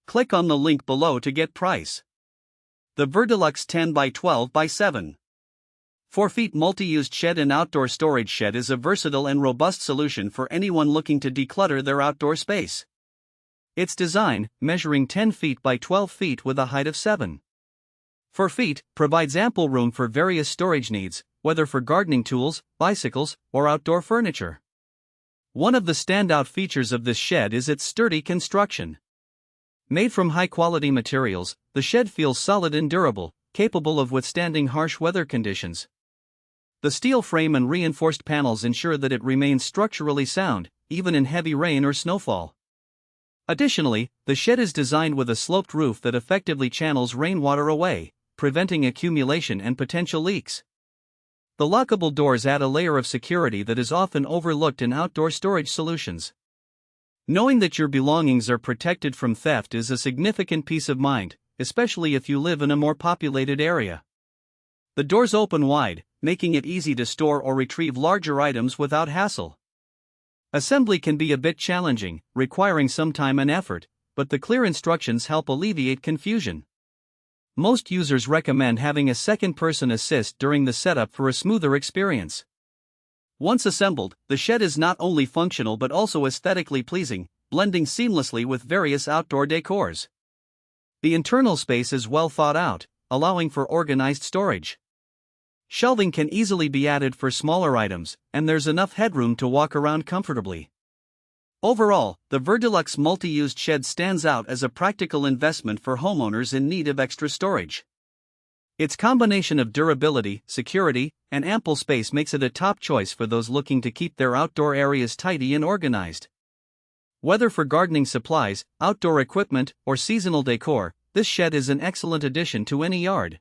Click on the link below to get price. The Verdeluxe 10x12x7.4FT multi-used shed and outdoor storage shed is a versatile and robust solution for anyone looking to declutter their outdoor space. Its design, measuring 10 feet by 12 feet with a height of 7.4 feet, provides ample room for various storage needs, whether for gardening tools, bicycles, or outdoor furniture. One of the standout features of this shed is its sturdy construction. Made from high-quality materials, the shed feels solid and durable, capable of withstanding harsh weather conditions. The steel frame and reinforced panels ensure that it remains structurally sound, even in heavy rain or snowfall. Additionally, the shed is designed with a sloped roof that effectively channels rainwater away, preventing accumulation and potential leaks. The lockable doors add a layer of security that is often overlooked in outdoor storage solutions. Knowing that your belongings are protected from theft is a significant peace of mind, especially if you live in a more populated area. The doors open wide, making it easy to store or retrieve larger items without hassle. Assembly can be a bit challenging, requiring some time and effort, but the clear instructions help alleviate confusion. Most users recommend having a second person assist during the setup for a smoother experience. Once assembled, the shed is not only functional but also aesthetically pleasing, blending seamlessly with various outdoor decors. The internal space is well thought out, allowing for organized storage. Shelving can easily be added for smaller items, and there's enough headroom to walk around comfortably. Overall, the Verdeluxe multi-used shed stands out as a practical investment for homeowners in need of extra storage. Its combination of durability, security, and ample space makes it a top choice for those looking to keep their outdoor areas tidy and organized. Whether for gardening supplies, outdoor equipment, or seasonal decor, this shed is an excellent addition to any yard.